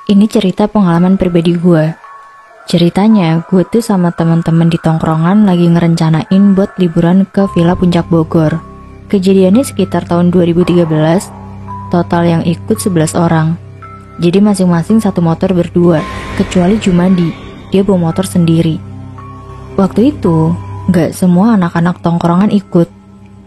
Ini cerita pengalaman pribadi gue. Ceritanya, gue tuh sama teman-teman di tongkrongan lagi ngerencanain buat liburan ke Villa Puncak Bogor. Kejadiannya sekitar tahun 2013, total yang ikut 11 orang. Jadi masing-masing satu motor berdua, kecuali Jumadi, dia bawa motor sendiri. Waktu itu, gak semua anak-anak tongkrongan ikut,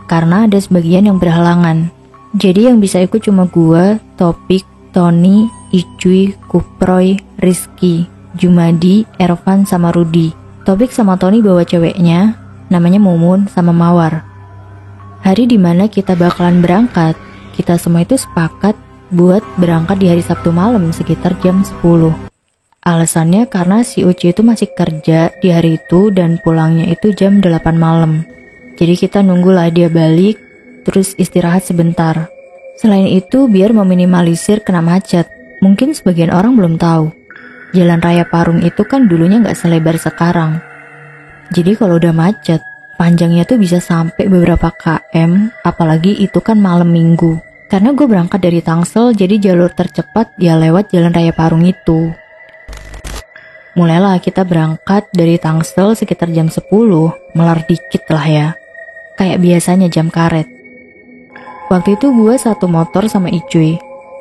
karena ada sebagian yang berhalangan. Jadi yang bisa ikut cuma gue, Topik, Tony, Icuy, Kuproy, Rizky, Jumadi, Ervan, sama Rudi. Topik sama Tony bawa ceweknya, namanya Mumun sama Mawar. Hari dimana kita bakalan berangkat, kita semua itu sepakat buat berangkat di hari Sabtu malam sekitar jam 10. Alasannya karena si Uci itu masih kerja di hari itu dan pulangnya itu jam 8 malam. Jadi kita nunggulah dia balik, terus istirahat sebentar. Selain itu biar meminimalisir kena macet. Mungkin sebagian orang belum tahu, Jalan Raya Parung itu kan dulunya nggak selebar sekarang. Jadi kalau udah macet, panjangnya tuh bisa sampai beberapa km, apalagi itu kan malam minggu. Karena gue berangkat dari Tangsel, jadi jalur tercepat ya lewat Jalan Raya Parung itu. Mulailah kita berangkat dari Tangsel sekitar jam 10, melar dikit lah ya. Kayak biasanya jam karet. Waktu itu gue satu motor sama Icuy.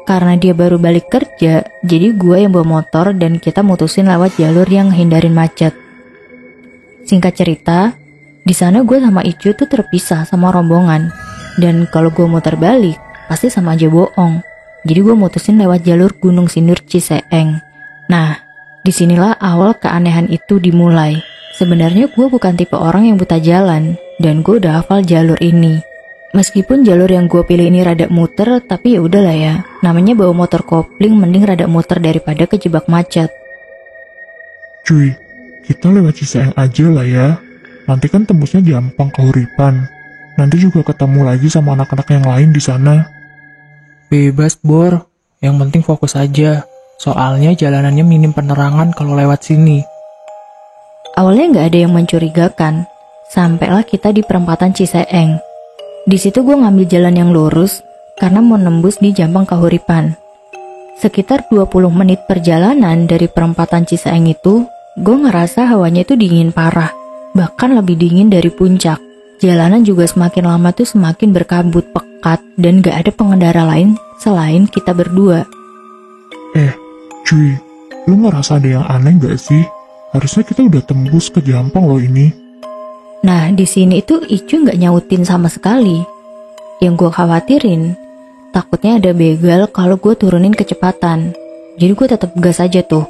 Karena dia baru balik kerja, jadi gue yang bawa motor dan kita mutusin lewat jalur yang hindarin macet. Singkat cerita, di sana gue sama Icuy tuh terpisah sama rombongan. Dan kalau gue muter balik, pasti sama aja bohong. Jadi gue mutusin lewat jalur Gunung Sindur Ciseeng. Nah, disinilah awal keanehan itu dimulai. Sebenarnya gue bukan tipe orang yang buta jalan, dan gue udah hafal jalur ini. Meskipun jalur yang gue pilih ini rada muter, tapi ya udahlah ya. Namanya bawa motor kopling, mending rada muter daripada kejebak macet. Cuy, kita lewat Ciseeng aja lah ya. Nanti kan tembusnya gampang ke Huripan. Nanti juga ketemu lagi sama anak-anak yang lain di sana. Bebas, Bor. Yang penting fokus aja. Soalnya jalanannya minim penerangan kalau lewat sini. Awalnya nggak ada yang mencurigakan. Sampailah kita di perempatan Ciseeng. Di situ gue ngambil jalan yang lurus karena mau nembus di Jampang Kahuripan. Sekitar 20 menit perjalanan dari perempatan Ciseeng itu, gue ngerasa hawanya itu dingin parah, bahkan lebih dingin dari puncak. Jalanan juga semakin lama tuh semakin berkabut pekat dan gak ada pengendara lain selain kita berdua. Cuy, lu ngerasa ada yang aneh gak sih? Harusnya kita udah tembus ke Jampang loh ini. Nah, di sini itu Icu nggak nyautin sama sekali. Yang gue khawatirin, takutnya ada begal kalau gue turunin kecepatan. Jadi gue tetap gas aja tuh.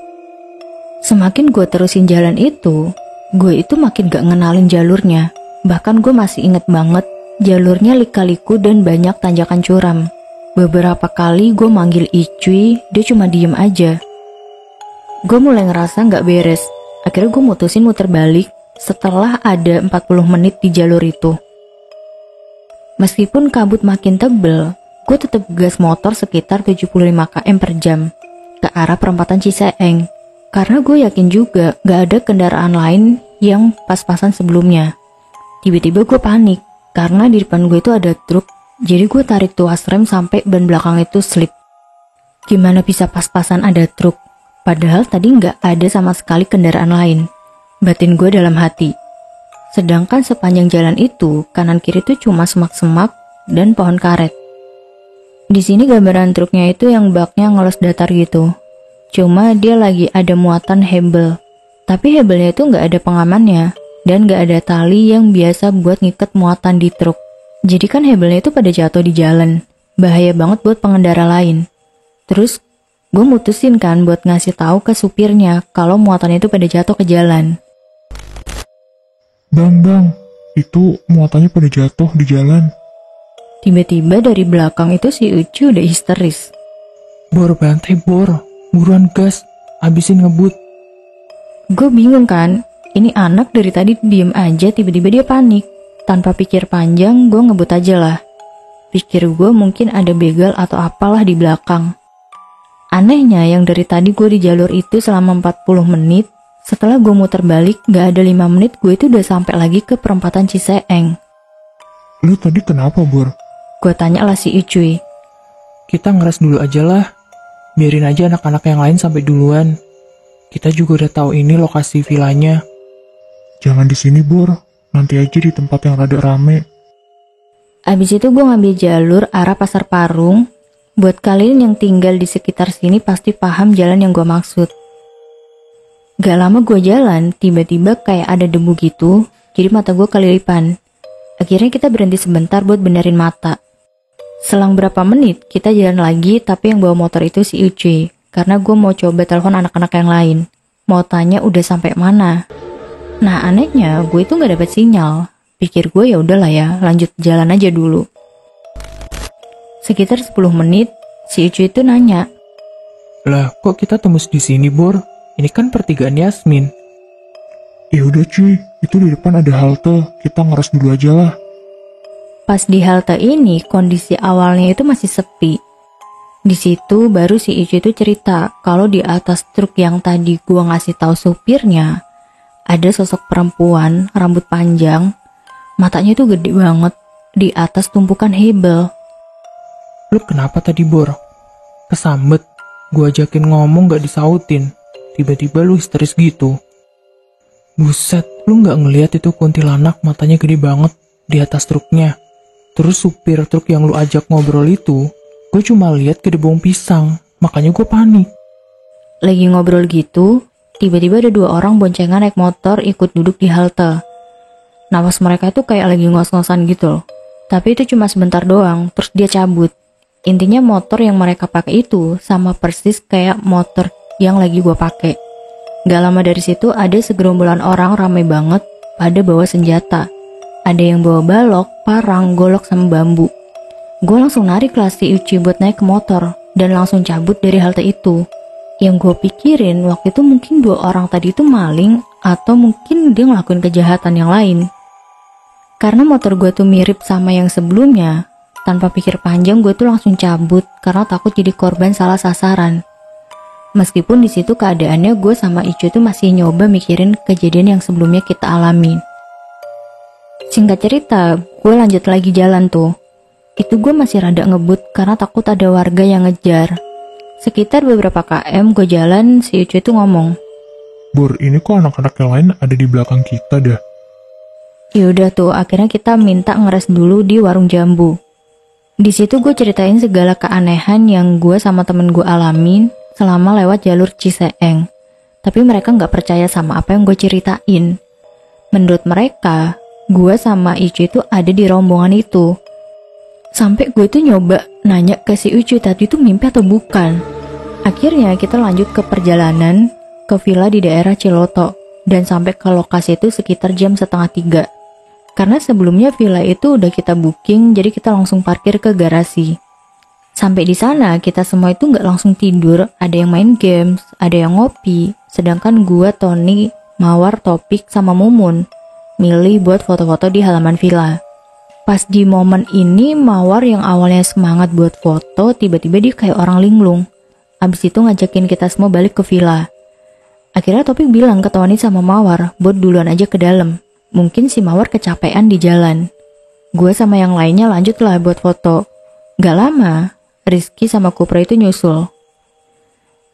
Semakin gue terusin jalan itu, gue itu makin gak ngenalin jalurnya. Bahkan gue masih inget banget, jalurnya lika-liku dan banyak tanjakan curam. Beberapa kali gue manggil Icuy, dia cuma diem aja. Gue mulai ngerasa gak beres. Akhirnya gue mutusin muter balik setelah ada 40 menit di jalur itu. Meskipun kabut makin tebel, gue tetap gas motor sekitar 75 km per jam ke arah perempatan Ciseeng. Karena gue yakin juga gak ada kendaraan lain yang pas-pasan sebelumnya. Tiba-tiba gue panik karena di depan gue itu ada truk. Jadi gue tarik tuas rem sampai ban belakang itu slip. Gimana bisa pas-pasan ada truk? Padahal tadi gak ada sama sekali kendaraan lain. Batin gue dalam hati. Sedangkan sepanjang jalan itu, kanan kiri tuh cuma semak-semak dan pohon karet. Di sini gambaran truknya itu yang baknya ngelos datar gitu. Cuma dia lagi ada muatan hebel. Tapi hebelnya itu nggak ada pengamannya dan nggak ada tali yang biasa buat ngikat muatan di truk. Jadi kan hebelnya itu pada jatuh di jalan. Bahaya banget buat pengendara lain. Terus gue mutusin kan buat ngasih tahu ke supirnya kalau muatan itu pada jatuh ke jalan. Bang, itu muatannya pada jatuh di jalan. Tiba-tiba dari belakang itu si Ucu udah histeris. Bor, bantai Bor. Buruan gas. Habisin ngebut. Gue bingung kan. Ini anak dari tadi diem aja, tiba-tiba dia panik. Tanpa pikir panjang, gue ngebut aja lah. Pikir gue mungkin ada begal atau apalah di belakang. Anehnya yang dari tadi gue di jalur itu selama 40 menit, setelah gue muter balik, gak ada 5 menit gue itu udah sampai lagi ke perempatan Ciseeng. Lu tadi kenapa, Bor? Gue tanya lah si Icuy. Kita ngeres dulu aja lah. biarin aja anak-anak yang lain sampai duluan. Kita juga udah tahu ini lokasi villanya. Jangan di sini, Bor. Nanti aja di tempat yang rada rame. Abis itu gue ngambil jalur arah Pasar Parung. Buat kalian yang tinggal di sekitar sini pasti paham jalan yang gue maksud. Gak lama gue jalan, tiba-tiba kayak ada debu gitu, jadi mata gue kelilipan. Akhirnya kita berhenti sebentar buat benerin mata. Selang berapa menit, kita jalan lagi, tapi yang bawa motor itu si Ucuy. Karena gue mau coba telepon anak-anak yang lain. Mau tanya udah sampai mana. Nah anehnya, gue itu gak dapet sinyal. Pikir gue ya udahlah ya, lanjut jalan aja dulu. Sekitar 10 menit, si Ucuy itu nanya. Lah, kok kita tembus di sini, Bor? Ini kan pertigaan Yasmin. Ya udah cuy, itu di depan ada halte. Kita ngeres dulu aja lah. Pas di halte ini, kondisi awalnya itu masih sepi. Di situ baru si Ucuy itu cerita kalau di atas truk yang tadi gua ngasih tahu supirnya, ada sosok perempuan, rambut panjang, matanya tuh gede banget, di atas tumpukan hebel. Lu kenapa tadi, Bor? Kesambet. Gua ajakin ngomong gak disautin. Tiba-tiba lu histeris gitu. Buset, lu gak ngeliat itu kuntilanak matanya gede banget di atas truknya. Terus supir truk yang lu ajak ngobrol itu, gue cuma lihat gedebong pisang, makanya gue panik. Lagi ngobrol gitu, tiba-tiba ada 2 orang boncengan naik motor ikut duduk di halte. Napas mereka itu kayak lagi ngos-ngosan gitu loh. Tapi itu cuma sebentar doang, terus dia cabut. Intinya motor yang mereka pakai itu sama persis kayak motor yang lagi gue pakai. Gak lama dari situ ada segerombolan orang ramai banget pada bawa senjata. Ada yang bawa balok, parang, golok sama bambu. Gue langsung narik lah si Ucuy buat naik ke motor dan langsung cabut dari halte itu. Yang gue pikirin waktu itu mungkin 2 orang tadi itu maling atau mungkin dia ngelakuin kejahatan yang lain. Karena motor gue tuh mirip sama yang sebelumnya, tanpa pikir panjang gue tuh langsung cabut karena takut jadi korban salah sasaran. Meskipun di situ keadaannya gue sama Ucuy tuh masih nyoba mikirin kejadian yang sebelumnya kita alami. Singkat cerita, gue lanjut lagi jalan tuh. Itu gue masih rada ngebut karena takut ada warga yang ngejar. Sekitar beberapa km gue jalan, si Ucuy tuh ngomong. Bor, ini kok anak-anak yang lain ada di belakang kita dah. Yaudah tuh, akhirnya kita minta ngeres dulu di warung jambu. Di situ gue ceritain segala keanehan yang gue sama temen gue alamin selama lewat jalur Ciseeng. Tapi mereka gak percaya sama apa yang gue ceritain. Menurut mereka, gue sama Ucuy itu ada di rombongan itu. Sampai gue tuh nyoba nanya ke si Ucuy tadi itu mimpi atau bukan. Akhirnya kita lanjut ke perjalanan ke villa di daerah Ciloto. Dan sampai ke lokasi itu sekitar jam 2:30. Karena sebelumnya villa itu udah kita booking, jadi kita langsung parkir ke garasi. Sampai di sana kita semua itu nggak langsung tidur, ada yang main games, ada yang ngopi, sedangkan gua, Tony, Mawar, Topik, sama Mumun milih buat foto-foto di halaman villa. Pas di momen ini Mawar yang awalnya semangat buat foto, tiba-tiba dia kayak orang linglung. Abis itu ngajakin kita semua balik ke villa. Akhirnya Topik bilang ke Tony sama Mawar buat duluan aja ke dalam. Mungkin si Mawar kecapean di jalan. Gue sama yang lainnya lanjutlah buat foto. Gak lama, Rizky sama Kupra itu nyusul.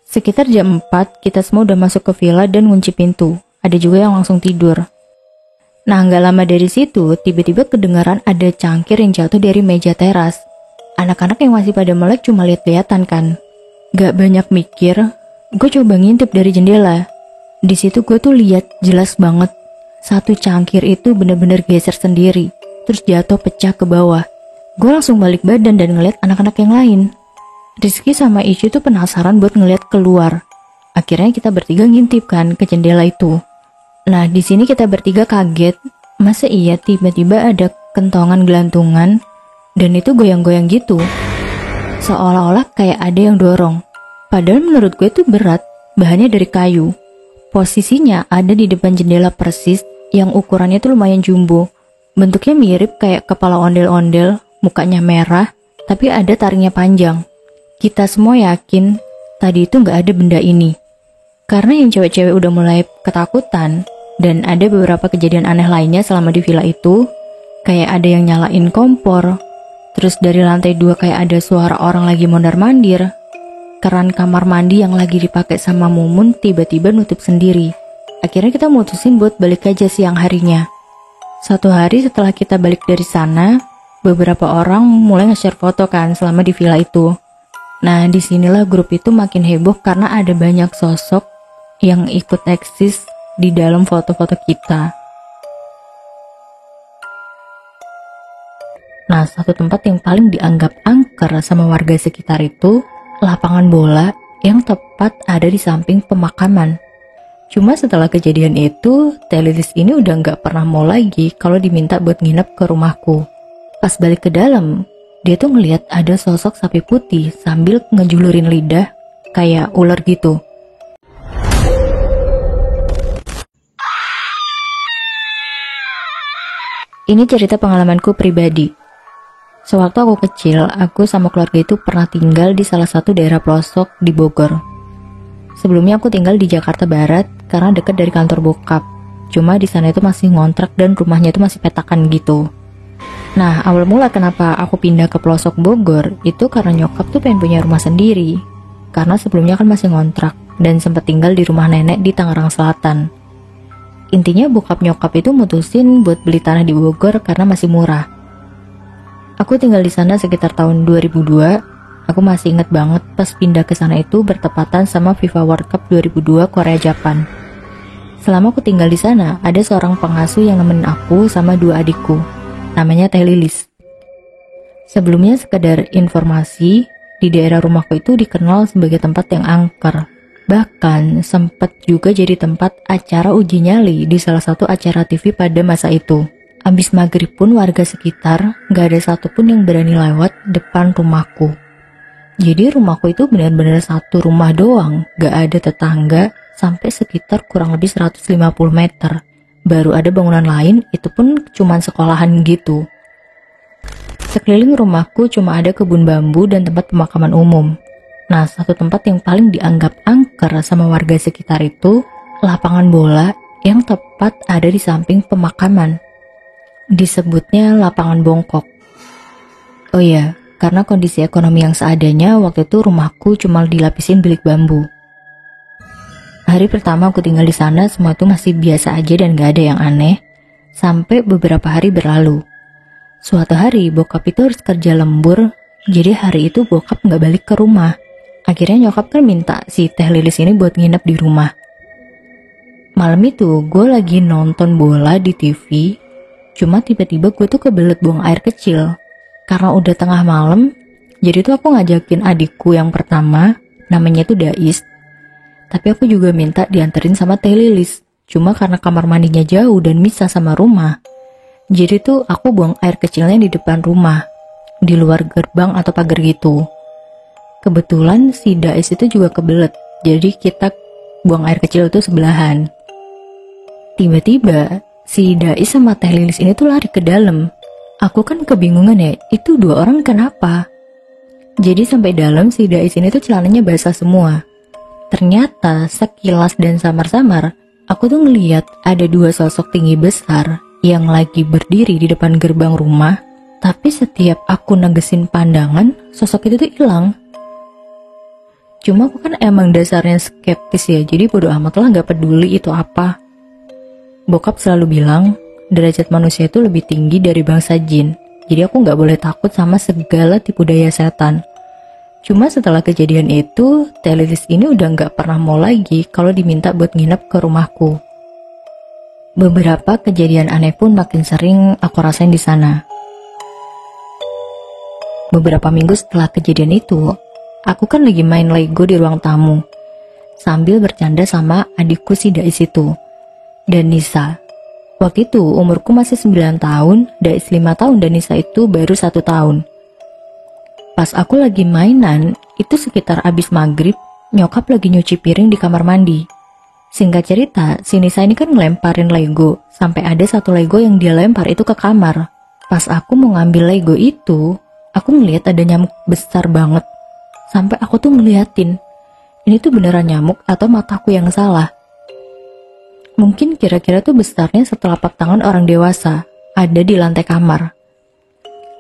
Sekitar jam 4, kita semua udah masuk ke villa dan ngunci pintu. Ada juga yang langsung tidur. Nah, gak lama dari situ, tiba-tiba kedengaran ada cangkir yang jatuh dari meja teras. Anak-anak yang masih pada melek cuma lihat-lihatan kan. Gak banyak mikir, gue coba ngintip dari jendela. Di situ gue tuh lihat jelas banget. Satu cangkir itu bener-bener geser sendiri, terus jatuh pecah ke bawah. Gue langsung balik badan dan ngeliat anak-anak yang lain. Rizky sama Ucuy tuh penasaran buat ngeliat keluar. Akhirnya kita bertiga ngintip kan ke jendela itu. Nah, di sini kita bertiga kaget. Masa iya tiba-tiba ada kentongan gelantungan dan itu goyang-goyang gitu. Seolah-olah kayak ada yang dorong. Padahal menurut gue itu berat, bahannya dari kayu. Posisinya ada di depan jendela persis yang ukurannya tuh lumayan jumbo. Bentuknya mirip kayak kepala ondel-ondel, mukanya merah, tapi ada taringnya panjang. Kita semua yakin tadi itu gak ada benda ini. Karena yang cewek-cewek udah mulai ketakutan, dan ada beberapa kejadian aneh lainnya selama di villa itu, kayak ada yang nyalain kompor, terus dari lantai 2 kayak ada suara orang lagi mondar-mandir. keran kamar mandi yang lagi dipakai sama Mumun tiba-tiba nutup sendiri. Akhirnya kita mutusin buat balik aja siang harinya. Satu hari setelah kita balik dari sana, beberapa orang mulai nge-share foto kan selama di villa itu. Nah, disinilah grup itu makin heboh karena ada banyak sosok yang ikut eksis di dalam foto-foto kita. Nah, satu tempat yang paling dianggap angker sama warga sekitar itu lapangan bola yang tepat ada di samping pemakaman. Cuma setelah kejadian itu, Teh Lilis ini udah nggak pernah mau lagi kalau diminta buat nginep ke rumahku. Pas balik ke dalam, dia tuh ngelihat ada sosok sapi putih sambil ngejulurin lidah kayak ular gitu. Ini cerita pengalamanku pribadi. Sewaktu aku kecil, aku sama keluarga itu pernah tinggal di salah satu daerah pelosok di Bogor. Sebelumnya aku tinggal di Jakarta Barat karena dekat dari kantor bokap. Cuma di sana itu masih ngontrak dan rumahnya itu masih petakan gitu. Nah, awal mula kenapa aku pindah ke pelosok Bogor itu karena nyokap tuh pengen punya rumah sendiri. Karena sebelumnya kan masih ngontrak dan sempat tinggal di rumah nenek di Tangerang Selatan. Intinya bokap nyokap itu mutusin buat beli tanah di Bogor karena masih murah. Aku tinggal di sana sekitar tahun 2002. Aku masih ingat banget pas pindah ke sana itu bertepatan sama FIFA World Cup 2002 Korea Japan. Selama aku tinggal di sana, ada seorang pengasuh yang nemenin aku sama dua adikku. Namanya Teh Lilis. Sebelumnya sekedar informasi, di daerah rumahku itu dikenal sebagai tempat yang angker. Bahkan sempat juga jadi tempat acara uji nyali di salah satu acara TV pada masa itu. Abis maghrib pun warga sekitar gak ada satupun yang berani lewat depan rumahku. Jadi rumahku itu benar-benar satu rumah doang, gak ada tetangga sampai sekitar kurang lebih 150 meter. Baru ada bangunan lain, itu pun cuman sekolahan gitu. Sekeliling rumahku cuma ada kebun bambu dan tempat pemakaman umum. Nah, satu tempat yang paling dianggap angker sama warga sekitar itu lapangan bola yang tepat ada di samping pemakaman. Disebutnya lapangan bongkok. Oh iya, karena kondisi ekonomi yang seadanya, waktu itu rumahku cuma dilapisin bilik bambu. Hari pertama aku tinggal di sana, semua itu masih biasa aja dan gak ada yang aneh. Sampai beberapa hari berlalu. Suatu hari, bokap itu harus kerja lembur, jadi hari itu bokap gak balik ke rumah. Akhirnya nyokap kan minta si Teh Lilis ini buat nginep di rumah. Malam itu, gue lagi nonton bola di TV, cuma tiba-tiba gue tuh kebelet buang air kecil. Karena udah tengah malam, jadi tuh aku ngajakin adikku yang pertama, namanya tuh Dais. Tapi aku juga minta dianterin sama Teh Lilis. Cuma karena kamar mandinya jauh dan misah sama rumah, jadi tuh aku buang air kecilnya di depan rumah, di luar gerbang atau pagar gitu. Kebetulan si Dais itu juga kebelet, jadi kita buang air kecil itu sebelahan. Tiba-tiba si Dais sama Teh Lilis ini tuh lari ke dalam. Aku kan kebingungan ya, itu dua orang kenapa? Jadi sampai dalam si Dais ini tuh celananya basah semua. Ternyata sekilas dan samar-samar, aku tuh ngeliat ada dua sosok tinggi besar yang lagi berdiri di depan gerbang rumah. Tapi setiap aku negesin pandangan, sosok itu tuh hilang. Cuma aku kan emang dasarnya skeptis ya, jadi bodo amat lah gak peduli itu apa. Bokap selalu bilang, derajat manusia itu lebih tinggi dari bangsa jin. Jadi aku gak boleh takut sama segala tipu daya setan. Cuma setelah kejadian itu, Teh Lilis ini udah gak pernah mau lagi kalau diminta buat nginep ke rumahku. Beberapa kejadian aneh pun makin sering aku rasain di sana. Beberapa minggu setelah kejadian itu, aku kan lagi main Lego di ruang tamu, sambil bercanda sama adikku si Dais itu, dan Nisa. Waktu itu umurku masih 9 tahun, Dais 5 tahun dan Nisa itu baru 1 tahun. Pas aku lagi mainan, itu sekitar abis maghrib, nyokap lagi nyuci piring di kamar mandi. Singkat cerita, si Nisa ini kan ngelemparin Lego, sampai ada satu Lego yang dia lempar itu ke kamar. Pas aku mau ngambil Lego itu, aku ngeliat ada nyamuk besar banget. Sampai aku tuh ngeliatin, ini tuh beneran nyamuk atau mataku yang salah. Mungkin kira-kira tuh besarnya setelapak tangan orang dewasa, ada di lantai kamar.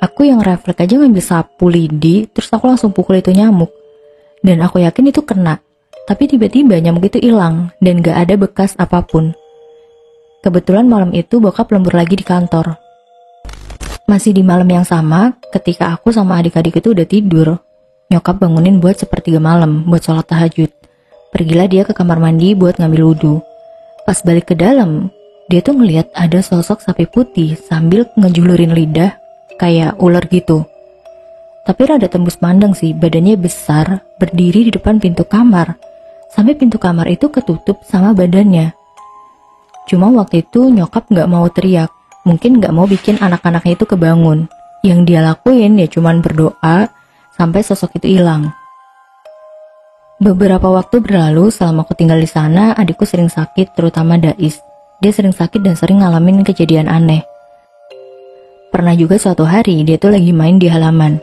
Aku yang refleks aja ngambil sapu lidi, terus aku langsung pukul itu nyamuk. Dan aku yakin itu kena. Tapi tiba-tiba nyamuk itu hilang dan gak ada bekas apapun. Kebetulan malam itu bokap lembur lagi di kantor. Masih di malam yang sama, ketika aku sama adik-adik itu udah tidur, nyokap bangunin buat sepertiga malam buat sholat tahajud. Pergilah dia ke kamar mandi buat ngambil wudhu. Pas balik ke dalam, dia tuh ngeliat ada sosok sapi putih sambil ngejulurin lidah kayak ular gitu. Tapi rada tembus pandang sih, badannya besar, berdiri di depan pintu kamar. Sampai pintu kamar itu ketutup sama badannya. Cuma waktu itu nyokap gak mau teriak, mungkin gak mau bikin anak-anaknya itu kebangun. Yang dia lakuin ya cuman berdoa sampai sosok itu hilang. Beberapa waktu berlalu selama aku tinggal di sana, adikku sering sakit, terutama Dais. Dia sering sakit dan sering ngalamin kejadian aneh. Pernah juga suatu hari dia tuh lagi main di halaman.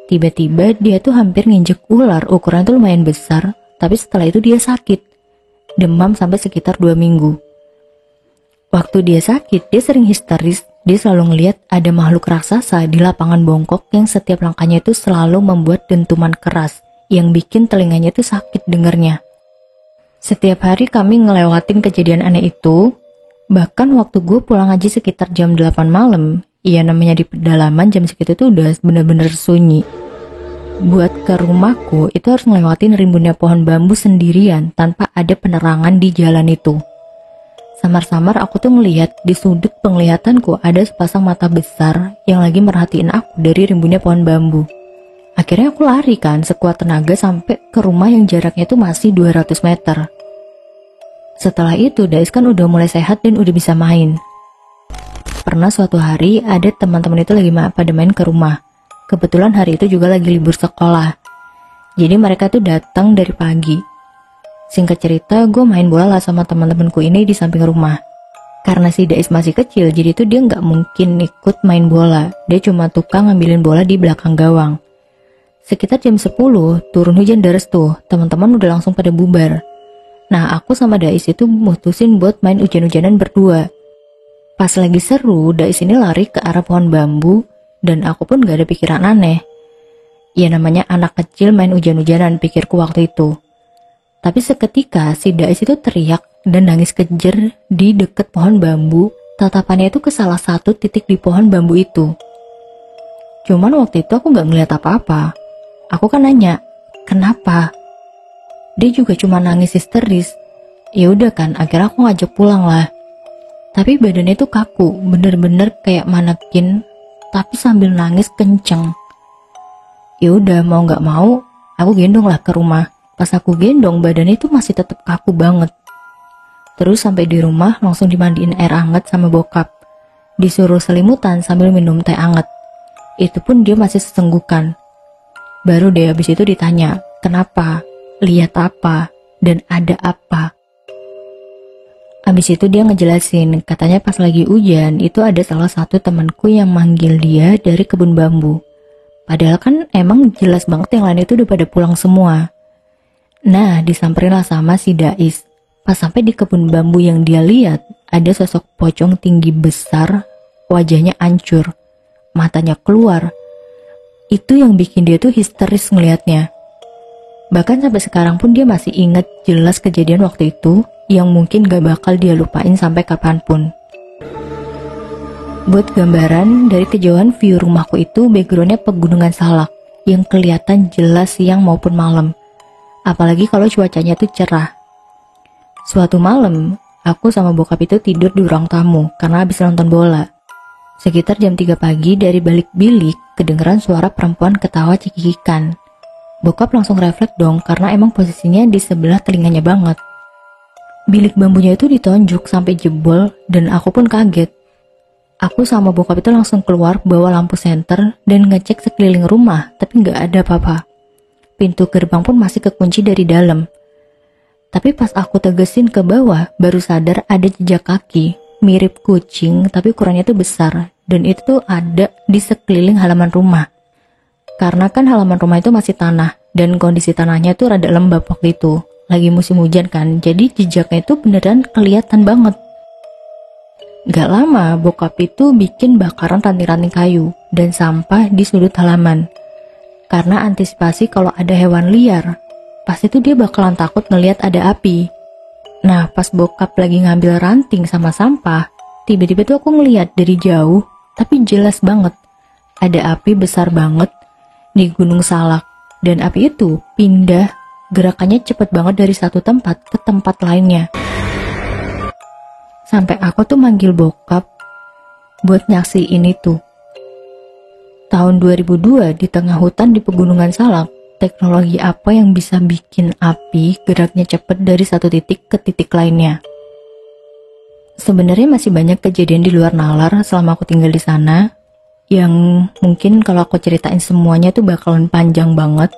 Tiba-tiba dia tuh hampir nginjek ular, ukuran tuh lumayan besar, tapi setelah itu dia sakit. Demam sampai sekitar 2 minggu. Waktu dia sakit, dia sering histeris. Dia selalu ngeliat ada makhluk raksasa di lapangan bongkok yang setiap langkahnya itu selalu membuat dentuman keras yang bikin telinganya itu sakit dengernya. Setiap hari kami ngelewatin kejadian aneh itu. Bahkan waktu gue pulang aja sekitar jam 8 malam, ya namanya di pedalaman jam segitu tuh udah bener-bener sunyi. Buat ke rumahku itu harus ngelewatin rimbunnya pohon bambu sendirian tanpa ada penerangan di jalan itu. Samar-samar aku tuh ngelihat di sudut penglihatanku ada sepasang mata besar yang lagi merhatiin aku dari rimbunnya pohon bambu. Akhirnya aku lari kan sekuat tenaga sampai ke rumah yang jaraknya itu masih 200 meter. Setelah itu Dais kan udah mulai sehat dan udah bisa main. Pernah suatu hari ada teman-teman itu lagi pada main ke rumah. Kebetulan hari itu juga lagi libur sekolah. Jadi mereka tuh datang dari pagi. Singkat cerita, gue main bola lah sama teman-temanku ini di samping rumah. Karena si Dais masih kecil, jadi tuh dia nggak mungkin ikut main bola. Dia cuma tukang ngambilin bola di belakang gawang. Sekitar jam 10, turun hujan deras tuh, teman-teman udah langsung pada bubar. Nah, aku sama Dais itu mutusin buat main hujan-hujanan berdua. Pas lagi seru, Dais ini lari ke arah pohon bambu, dan aku pun gak ada pikiran aneh. Ya namanya anak kecil main hujan-hujanan, pikirku waktu itu. Tapi seketika si Dais itu teriak dan nangis kejer di deket pohon bambu. Tatapannya itu ke salah satu titik di pohon bambu itu. Cuman waktu itu aku gak ngeliat apa-apa. Aku kan nanya, kenapa? Dia juga cuma nangis histeris. Ya udah kan, akhirnya aku ngajak pulang lah. Tapi badannya itu kaku, bener-bener kayak manekin, tapi sambil nangis kenceng. Ya udah mau nggak mau, aku gendong lah ke rumah. Pas aku gendong, badannya itu masih tetap kaku banget. Terus sampai di rumah langsung dimandiin air hangat sama bokap. Disuruh selimutan sambil minum teh hangat. Itu pun dia masih sesenggukan. Baru deh habis itu ditanya, kenapa, lihat apa, dan ada apa. Habis itu dia ngejelasin, katanya pas lagi hujan itu ada salah satu temanku yang manggil dia dari kebun bambu. Padahal kan emang jelas banget yang lain itu udah pada pulang semua. Nah, disamperin lah sama si Dais. Pas sampai di kebun bambu yang dia lihat, ada sosok pocong tinggi besar, wajahnya hancur, matanya keluar. Itu yang bikin dia tuh histeris ngelihatnya. Bahkan sampai sekarang pun dia masih ingat jelas kejadian waktu itu yang mungkin gak bakal dia lupain sampai kapanpun. Buat gambaran, dari kejauhan view rumahku itu backgroundnya pegunungan Salak yang kelihatan jelas siang maupun malam. Apalagi kalau cuacanya tuh cerah. Suatu malam, aku sama bokap itu tidur di ruang tamu karena habis nonton bola. Sekitar jam 3 pagi dari balik bilik kedengeran suara perempuan ketawa cekikikan. Bokap langsung refleks dong karena emang posisinya di sebelah telinganya banget. Bilik bambunya itu ditonjok sampai jebol dan aku pun kaget. Aku sama bokap itu langsung keluar bawa lampu senter dan ngecek sekeliling rumah tapi nggak ada apa-apa. Pintu gerbang pun masih kekunci dari dalam. Tapi pas aku tegesin ke bawah baru sadar ada jejak kaki mirip kucing tapi ukurannya tuh besar dan itu tuh ada di sekeliling halaman rumah. Karena kan halaman rumah itu masih tanah dan kondisi tanahnya tuh rada lembab waktu itu. Lagi musim hujan kan, jadi jejaknya itu beneran kelihatan banget. Gak lama bokap itu bikin bakaran ranting-ranting kayu dan sampah di sudut halaman. Karena antisipasi kalau ada hewan liar, Pasti tuh dia bakalan takut ngelihat ada api. Nah, pas bokap lagi ngambil ranting sama sampah, tiba-tiba tuh aku ngeliat dari jauh, tapi jelas banget, ada api besar banget di Gunung Salak. Dan api itu pindah, gerakannya cepet banget dari satu tempat ke tempat lainnya. Sampai aku tuh manggil bokap buat nyaksiin itu. Tahun 2002 di tengah hutan di Pegunungan Salak, teknologi apa yang bisa bikin api geraknya cepet dari satu titik ke titik lainnya? Sebenarnya masih banyak kejadian di luar nalar selama aku tinggal di sana, yang mungkin kalau aku ceritain semuanya tuh bakalan panjang banget.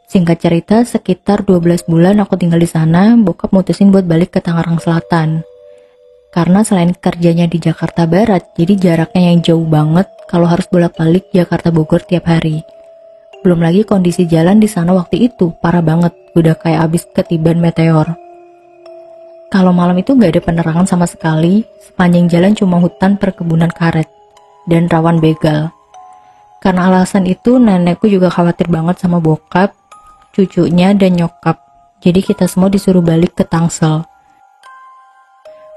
Singkat cerita, sekitar 12 bulan aku tinggal di sana, bokap mutusin buat balik ke Tangerang Selatan. Karena selain kerjanya di Jakarta Barat, jadi jaraknya yang jauh banget kalau harus bolak-balik Jakarta Bogor tiap hari. Belum lagi kondisi jalan di sana waktu itu parah banget, udah kayak abis ketiban meteor. Kalau malam itu gak ada penerangan sama sekali, sepanjang jalan cuma hutan perkebunan karet dan rawan begal. Karena alasan itu, nenekku juga khawatir banget sama bokap, cucunya, dan nyokap. Jadi kita semua disuruh balik ke Tangsel.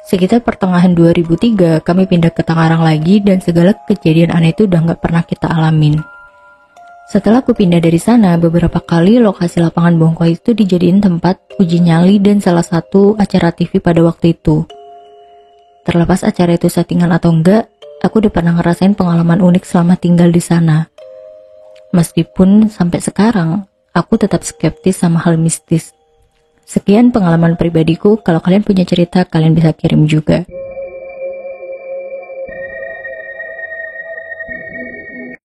Sekitar pertengahan 2003, kami pindah ke Tangerang lagi dan segala kejadian aneh itu udah gak pernah kita alamin. Setelah aku pindah dari sana, beberapa kali lokasi lapangan bongko itu dijadiin tempat uji nyali dan salah satu acara TV pada waktu itu. Terlepas acara itu settingan atau enggak, aku udah pernah ngerasain pengalaman unik selama tinggal di sana. Meskipun sampai sekarang, aku tetap skeptis sama hal mistis. Sekian pengalaman pribadiku, kalau kalian punya cerita, kalian bisa kirim juga.